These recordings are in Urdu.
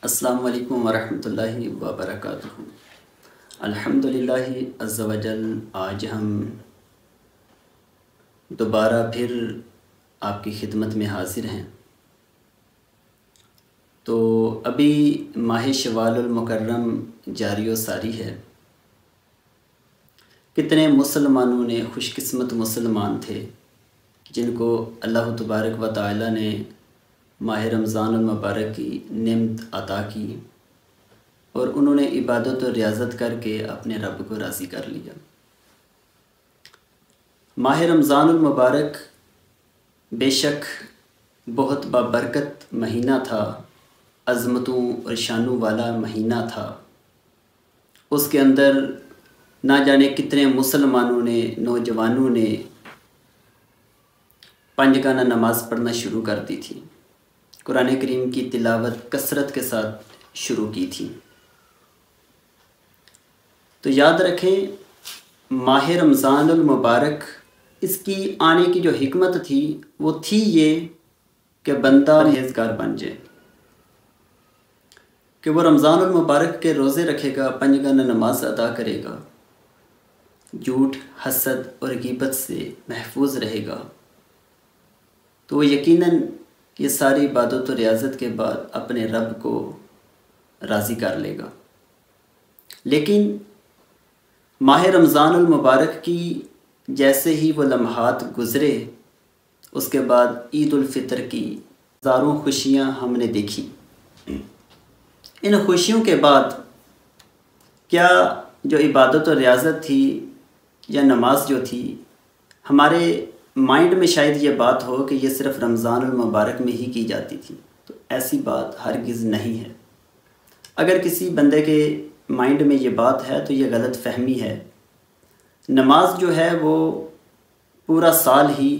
السلام علیکم ورحمۃ اللہ وبرکاتہ۔ الحمدللہ عز و جل، آج ہم دوبارہ پھر آپ کی خدمت میں حاضر ہیں۔ تو ابھی ماہ شوال المکرم جاری و ساری ہے۔ کتنے مسلمانوں نے، خوش قسمت مسلمان تھے جن کو اللہ تبارک و تعالی نے ماہ رمضان المبارک کی نعمت عطا کی اور انہوں نے عبادت و ریاضت کر کے اپنے رب کو راضی کر لیا۔ ماہ رمضان المبارک بے شک بہت بابرکت مہینہ تھا، عظمتوں اور شانوں والا مہینہ تھا۔ اس کے اندر نہ جانے کتنے مسلمانوں نے، نوجوانوں نے پنجگانہ نماز پڑھنا شروع کر دی تھی، قرآن کریم کی تلاوت کثرت کے ساتھ شروع کی تھی۔ تو یاد رکھیں، ماہ رمضان المبارک اس کی آنے کی جو حکمت تھی وہ تھی یہ کہ بندہ پرہیزگار بن جائے، کہ وہ رمضان المبارک کے روزے رکھے گا، پنجگانہ نماز ادا کرے گا، جھوٹ، حسد اور غیبت سے محفوظ رہے گا، تو وہ یقیناً یہ ساری عبادت و ریاضت کے بعد اپنے رب کو راضی کر لے گا۔ لیکن ماہ رمضان المبارک کی جیسے ہی وہ لمحات گزرے، اس کے بعد عید الفطر کی ہزاروں خوشیاں ہم نے دیکھی۔ ان خوشیوں کے بعد کیا جو عبادت و ریاضت تھی یا نماز جو تھی، ہمارے مائنڈ میں شاید یہ بات ہو کہ یہ صرف رمضان المبارک میں ہی کی جاتی تھی، تو ایسی بات ہرگز نہیں ہے۔ اگر کسی بندے کے مائنڈ میں یہ بات ہے تو یہ غلط فہمی ہے۔ نماز جو ہے وہ پورا سال ہی،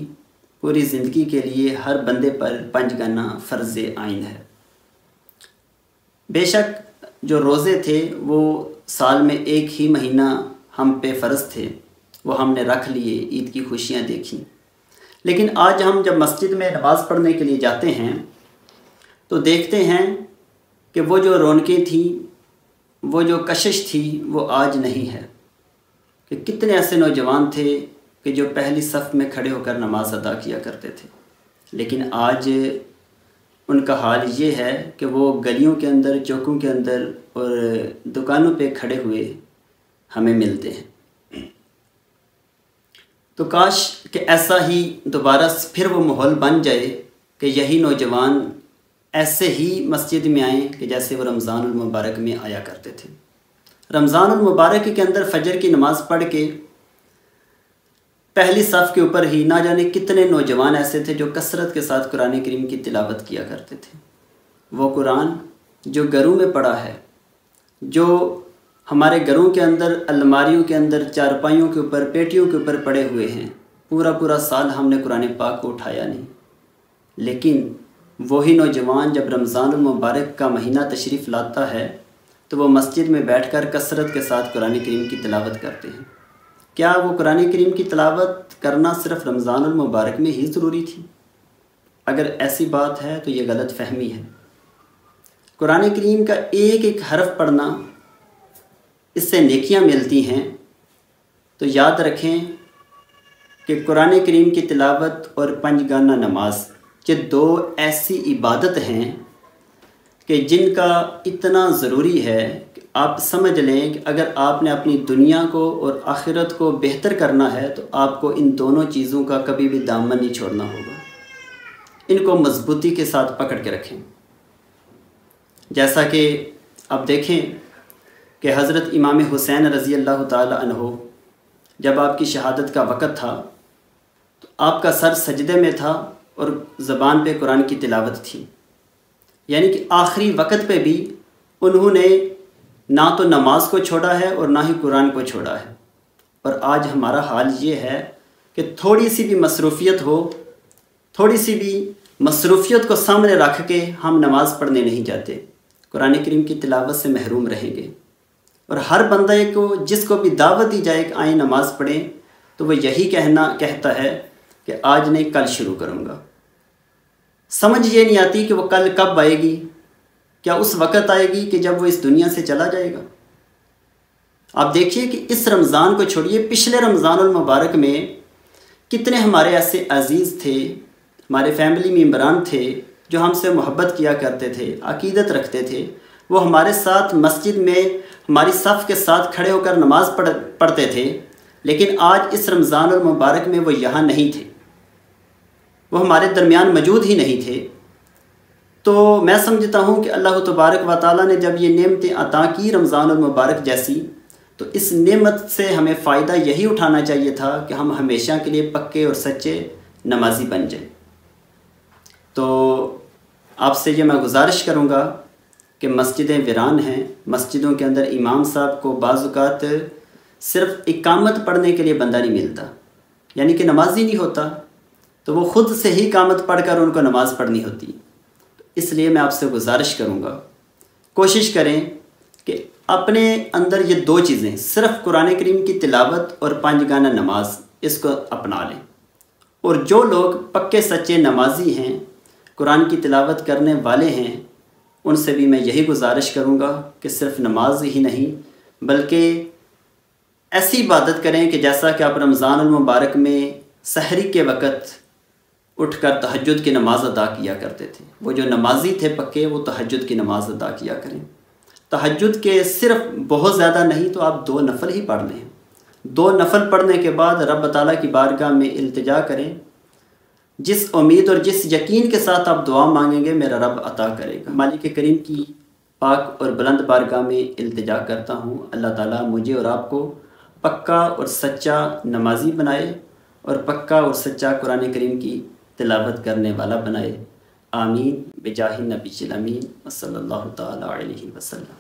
پوری زندگی کے لیے ہر بندے پر پنجگانہ فرض عین ہے۔ بے شک جو روزے تھے وہ سال میں ایک ہی مہینہ ہم پہ فرض تھے، وہ ہم نے رکھ لیے، عید کی خوشیاں دیکھیں۔ لیکن آج ہم جب مسجد میں نماز پڑھنے کے لیے جاتے ہیں تو دیکھتے ہیں کہ وہ جو رونقیں تھیں، وہ جو کشش تھی، وہ آج نہیں ہے۔ کہ کتنے ایسے نوجوان تھے کہ جو پہلی صف میں کھڑے ہو کر نماز ادا کیا کرتے تھے، لیکن آج ان کا حال یہ ہے کہ وہ گلیوں کے اندر، چوکوں کے اندر اور دکانوں پہ کھڑے ہوئے ہمیں ملتے ہیں۔ تو کاش کہ ایسا ہی دوبارہ پھر وہ ماحول بن جائے کہ یہی نوجوان ایسے ہی مسجد میں آئیں کہ جیسے وہ رمضان المبارک میں آیا کرتے تھے۔ رمضان المبارک کے اندر فجر کی نماز پڑھ کے پہلی صف کے اوپر ہی نہ جانے کتنے نوجوان ایسے تھے جو کثرت کے ساتھ قرآن کریم کی تلاوت کیا کرتے تھے۔ وہ قرآن جو گھروں میں پڑا ہے، جو ہمارے گھروں کے اندر، الماریوں کے اندر، چارپائیوں کے اوپر، پیٹیوں کے اوپر پڑے ہوئے ہیں، پورا سال ہم نے قرآن پاک کو اٹھایا نہیں، لیکن وہی نوجوان جب رمضان المبارک کا مہینہ تشریف لاتا ہے تو وہ مسجد میں بیٹھ کر کثرت کے ساتھ قرآن کریم کی تلاوت کرتے ہیں۔ کیا وہ قرآن کریم کی تلاوت کرنا صرف رمضان المبارک میں ہی ضروری تھی؟ اگر ایسی بات ہے تو یہ غلط فہمی ہے۔ قرآن کریم کا ایک ایک حرف پڑھنا، اس سے نیکیاں ملتی ہیں۔ تو یاد رکھیں کہ قرآن کریم کی تلاوت اور پنجگانہ نماز یہ دو ایسی عبادت ہیں کہ جن کا اتنا ضروری ہے کہ آپ سمجھ لیں کہ اگر آپ نے اپنی دنیا کو اور آخرت کو بہتر کرنا ہے تو آپ کو ان دونوں چیزوں کا کبھی بھی دامن نہیں چھوڑنا ہوگا۔ ان کو مضبوطی کے ساتھ پکڑ کے رکھیں۔ جیسا کہ اب دیکھیں کہ حضرت امام حسین رضی اللہ تعالی عنہ جب آپ کی شہادت کا وقت تھا تو آپ کا سر سجدے میں تھا اور زبان پہ قرآن کی تلاوت تھی، یعنی کہ آخری وقت پہ بھی انہوں نے نہ تو نماز کو چھوڑا ہے اور نہ ہی قرآن کو چھوڑا ہے۔ اور آج ہمارا حال یہ ہے کہ تھوڑی سی بھی مصروفیت ہو، تھوڑی سی بھی مصروفیت کو سامنے رکھ کے ہم نماز پڑھنے نہیں جاتے، قرآن کریم کی تلاوت سے محروم رہیں گے۔ اور ہر بندہ کو جس کو بھی دعوت دی جائے کہ آئیں نماز پڑھیں تو وہ یہی کہتا ہے کہ آج نہیں، کل شروع کروں گا۔ سمجھ یہ نہیں آتی کہ وہ کل کب آئے گی، کیا اس وقت آئے گی کہ جب وہ اس دنیا سے چلا جائے گا؟ آپ دیکھیے کہ اس رمضان کو چھوڑیے، پچھلے رمضان المبارک میں کتنے ہمارے ایسے عزیز تھے، ہمارے فیملی ممبران تھے جو ہم سے محبت کیا کرتے تھے، عقیدت رکھتے تھے، وہ ہمارے ساتھ مسجد میں ہماری صف کے ساتھ کھڑے ہو کر نماز پڑھتے تھے، لیکن آج اس رمضان المبارک میں وہ یہاں نہیں تھے، وہ ہمارے درمیان موجود ہی نہیں تھے۔ تو میں سمجھتا ہوں کہ اللہ تبارک و تعالیٰ نے جب یہ نعمتیں عطا کی رمضان المبارک جیسی، تو اس نعمت سے ہمیں فائدہ یہی اٹھانا چاہیے تھا کہ ہم ہمیشہ کے لیے پکے اور سچے نمازی بن جائیں۔ تو آپ سے یہ میں گزارش کروں گا کہ مسجدیں ویران ہیں، مسجدوں کے اندر امام صاحب کو بعض اوقات صرف اقامت پڑھنے کے لیے بندہ نہیں ملتا، یعنی کہ نمازی نہیں ہوتا، تو وہ خود سے ہی اقامت پڑھ کر ان کو نماز پڑھنی ہوتی۔ اس لیے میں آپ سے گزارش کروں گا، کوشش کریں کہ اپنے اندر یہ دو چیزیں، صرف قرآن کریم کی تلاوت اور 5 گانہ نماز، اس کو اپنا لیں۔ اور جو لوگ پکے سچے نمازی ہیں، قرآن کی تلاوت کرنے والے ہیں، ان سے بھی میں یہی گزارش کروں گا کہ صرف نماز ہی نہیں بلکہ ایسی عبادت کریں کہ جیسا کہ آپ رمضان المبارک میں سحری کے وقت اٹھ کر تہجد کی نماز ادا کیا کرتے تھے۔ وہ جو نمازی تھے پکے، وہ تہجد کی نماز ادا کیا کریں۔ تہجد کے صرف بہت زیادہ نہیں تو آپ 2 نفل ہی پڑھ لیں۔ 2 نفل پڑھنے کے بعد رب تعالیٰ کی بارگاہ میں التجا کریں، جس امید اور جس یقین کے ساتھ آپ دعا مانگیں گے میرا رب عطا کرے گا۔ مالک کریم کی پاک اور بلند بارگاہ میں التجا کرتا ہوں، اللہ تعالیٰ مجھے اور آپ کو پکا اور سچا نمازی بنائے اور پکا اور سچا قرآن کریم کی تلاوت کرنے والا بنائے۔ آمین بجاہ النبی الامین صلی اللہ تعالیٰ علیہ وسلم۔